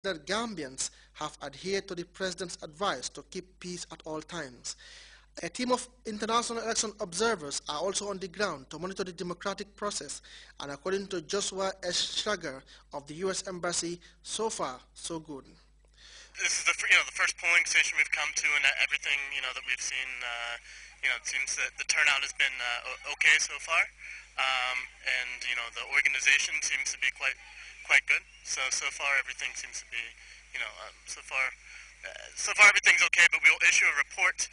that Gambians have adhered to the President's advice to keep peace at all times. A team of international election observers are also on the ground to monitor the democratic process, and according to Joshua S. Schrager of the U.S. Embassy, so far, so good. This is the first polling station we've come to, and everything that we've seen, it seems that the turnout has been okay so far, and the organization seems to be quite good. So far everything seems to be, so far everything's okay, but we'll issue a report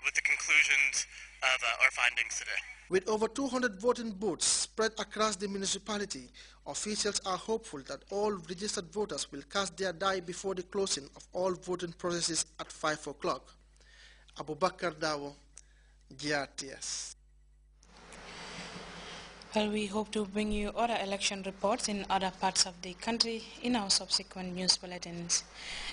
with the conclusions of our findings today. With over 200 voting booths spread across the municipality, officials are hopeful that all registered voters will cast their die before the closing of all voting processes at 5 o'clock. Abubakar Dawo, GRTS. Well, we hope to bring you other election reports in other parts of the country in our subsequent news bulletins.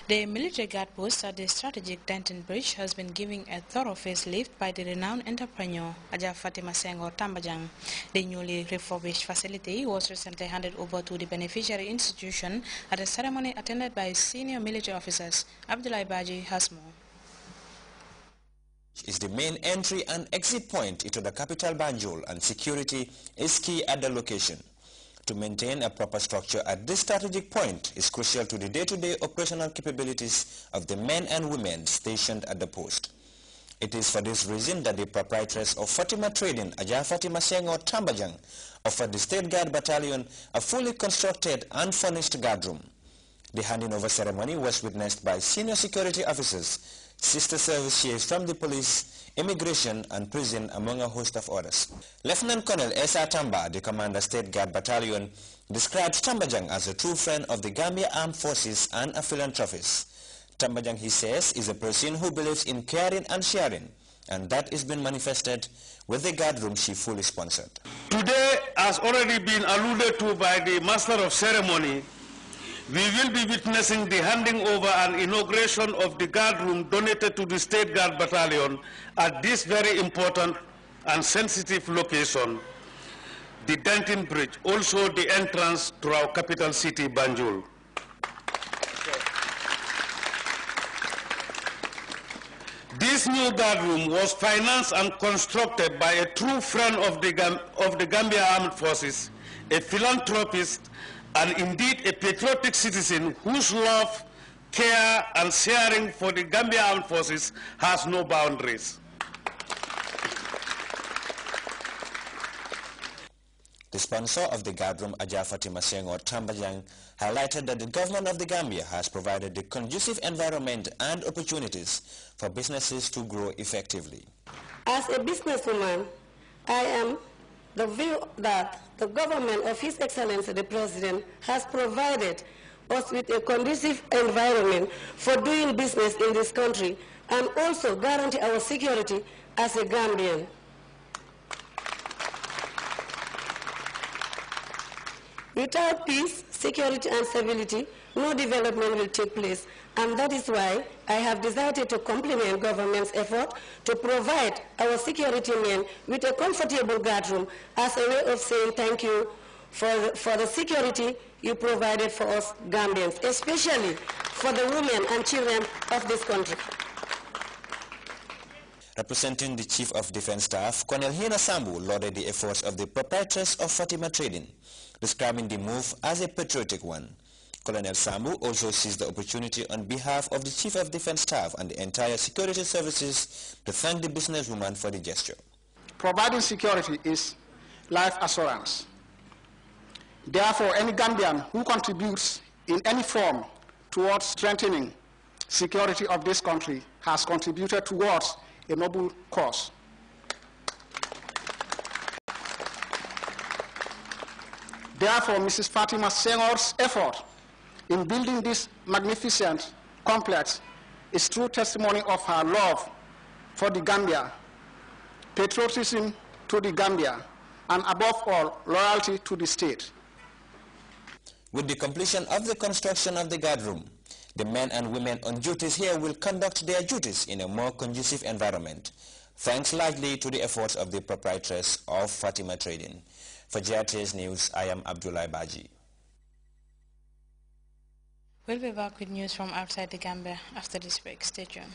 The military guard post at the strategic Denton Bridge has been given a thorough facelift by the renowned entrepreneur Aja Fatima Senghor Tambajang. The newly refurbished facility was recently handed over to the beneficiary institution at a ceremony attended by senior military officers. Abdullah Baji has more. Is the main entry and exit point into the capital Banjul, and security is key at the location. To maintain a proper structure at this strategic point is crucial to the day-to-day operational capabilities of the men and women stationed at the post. It is for this reason that the proprietress of Fatima Trading, Aja Fatima Senghor Tambajang, offered the State Guard Battalion a fully constructed and furnished guard room. The handing over ceremony was witnessed by senior security officers, sister service chiefs from the police, immigration and prison, among a host of others. Lieutenant Colonel Esa Tamba, the Commander State Guard Battalion, describes Tambajang as a true friend of the Gambia Armed Forces and a philanthropist. Tambajang, he says, is a person who believes in caring and sharing, and that is been manifested with the guard room she fully sponsored. Today, as already been alluded to by the Master of Ceremony, we will be witnessing the handing over and inauguration of the guard room donated to the State Guard Battalion at this very important and sensitive location, the Denton Bridge, also the entrance to our capital city, Banjul. This new guard room was financed and constructed by a true friend of the Gambia Armed Forces, a philanthropist, and indeed a patriotic citizen whose love, care, and sharing for the Gambia Armed Forces has no boundaries. The sponsor of the guard room, Aja Fatima Senghor Tambajang, highlighted that the government of the Gambia has provided the conducive environment and opportunities for businesses to grow effectively. As a businesswoman, I am the view that the government of His Excellency the President has provided us with a conducive environment for doing business in this country and also guarantee our security as a Gambian. Without peace, security and stability, no development will take place, and that is why I have decided to compliment government's effort to provide our security men with a comfortable guard room as a way of saying thank you for the security you provided for us Gambians, especially for the women and children of this country. Representing the Chief of Defense Staff, Colonel Hina Sambu lauded the efforts of the proprietress of Fatima Trading, describing the move as a patriotic one. Colonel Sambu also seized the opportunity on behalf of the Chief of Defense Staff and the entire security services to thank the businesswoman for the gesture. Providing security is life assurance. Therefore, any Gambian who contributes in any form towards strengthening security of this country has contributed towards a noble cause. Therefore, Mrs. Fatima Senghor's effort in building this magnificent complex is true testimony of her love for the Gambia, patriotism to the Gambia, and above all, loyalty to the state. With the completion of the construction of the guard room, the men and women on duties here will conduct their duties in a more conducive environment, thanks largely to the efforts of the proprietress of Fatima Trading. For GRTS News, I am Abdullah Baji. We'll be back with news from outside the Gambia after this break. Stay tuned.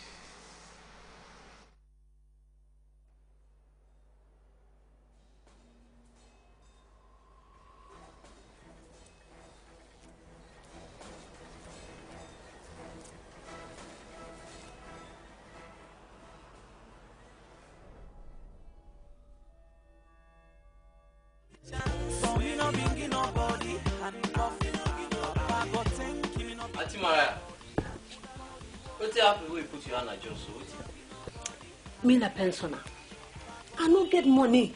Atimara, what happened when you put your hand at your suit? Me na pensioner. I don't get money.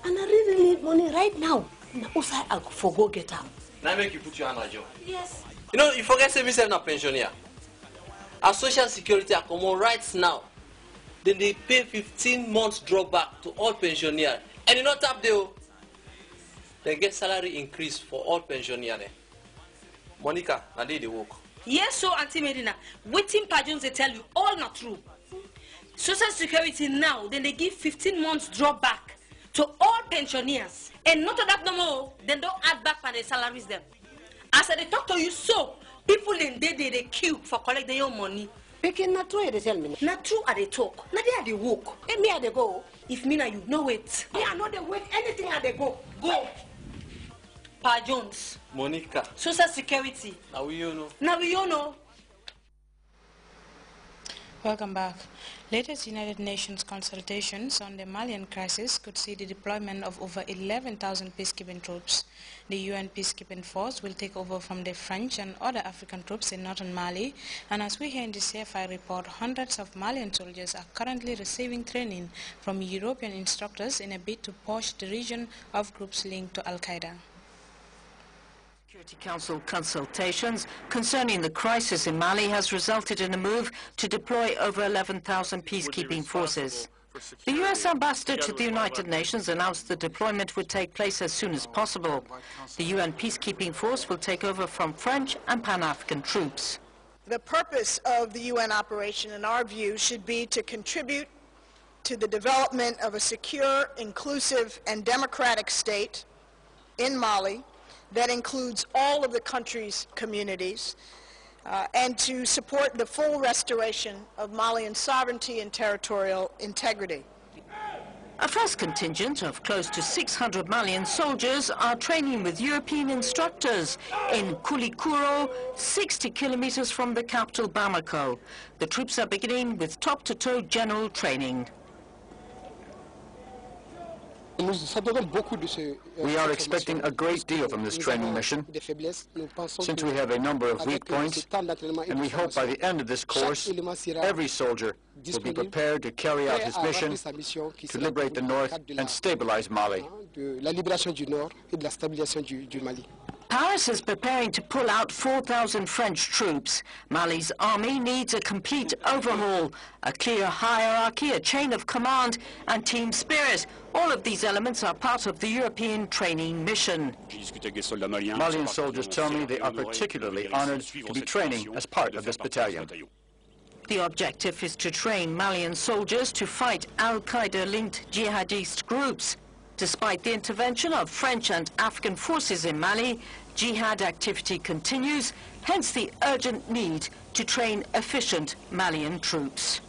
And I really need money right now. Now, also, I'll forgo get out. Now make you put your hand at your. Yes. You know, you forget say me say na pensioner. Our social security are common rights now. Then they pay 15 months drawback to all pensioners. And you not tap there. They get salary increase for all pensioners. Monica, now they work. Yes, so Auntie Medina, waiting pageants they tell you all not true. Social security now, then they give 15 months drawback to all pensioners. And not that no more, then don't add back for their salaries them. As I talk to you so, people in there they queue for collect their own money. Picking not true they tell me. Not true are they talk. Not they are they walk. And me are they go. If me na you no wait. Me are not they wait anything are they go. Go. Pa Jones. Monica. Social security. Now we you know. Now we you know. Welcome back. Latest United Nations consultations on the Malian crisis could see the deployment of over 11,000 peacekeeping troops. The UN peacekeeping force will take over from the French and other African troops in northern Mali, and as we hear in the CFI report, hundreds of Malian soldiers are currently receiving training from European instructors in a bid to push the region of groups linked to Al-Qaeda. Security Council consultations concerning the crisis in Mali has resulted in a move to deploy over 11,000 peacekeeping forces. The U.S. ambassador to the United Nations announced the deployment would take place as soon as possible. The UN peacekeeping force will take over from French and Pan-African troops. The purpose of the UN operation, in our view, should be to contribute to the development of a secure, inclusive, and democratic state in Mali that includes all of the country's communities, and to support the full restoration of Malian sovereignty and territorial integrity. A first contingent of close to 600 Malian soldiers are training with European instructors in Koulikoro, 60 kilometers from the capital Bamako. The troops are beginning with top-to-toe general training. We are expecting a great deal from this training mission, since we have a number of weak points, and we hope by the end of this course, every soldier will be prepared to carry out his mission to liberate the north and stabilize Mali. Paris is preparing to pull out 4,000 French troops. Mali's army needs a complete overhaul, a clear hierarchy, a chain of command, and team spirit. All of these elements are part of the European training mission. Malian soldiers tell me they are particularly honored to be training as part of this battalion. The objective is to train Malian soldiers to fight Al-Qaeda-linked jihadist groups. Despite the intervention of French and African forces in Mali, jihad activity continues, hence the urgent need to train efficient Malian troops.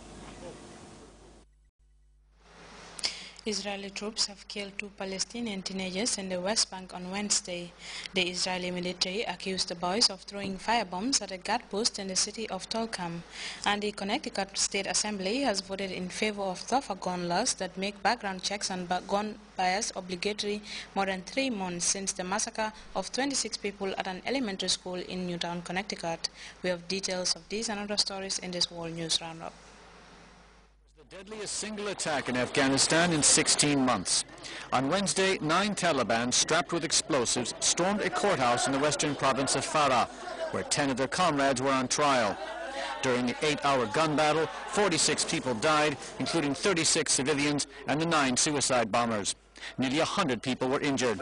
Israeli troops have killed 2 Palestinian teenagers in the West Bank on Wednesday. The Israeli military accused the boys of throwing firebombs at a guard post in the city of Tulcam, and the Connecticut State Assembly has voted in favor of tougher gun laws that make background checks on gun buyers obligatory more than 3 months since the massacre of 26 people at an elementary school in Newtown, Connecticut. We have details of these and other stories in this World News Roundup. The deadliest single attack in Afghanistan in 16 months. On Wednesday, 9 Taliban strapped with explosives stormed a courthouse in the western province of Farah, where 10 of their comrades were on trial. During the 8-hour gun battle, 46 people died, including 36 civilians and the 9 suicide bombers. Nearly 100 people were injured.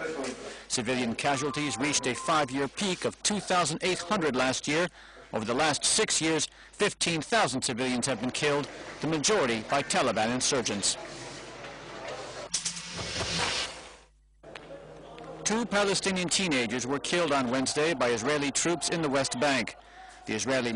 Civilian casualties reached a 5-year peak of 2,800 last year. Over the last 6 years, 15,000 civilians have been killed, the majority by Taliban insurgents. 2 Palestinian teenagers were killed on Wednesday by Israeli troops in the West Bank. The Israeli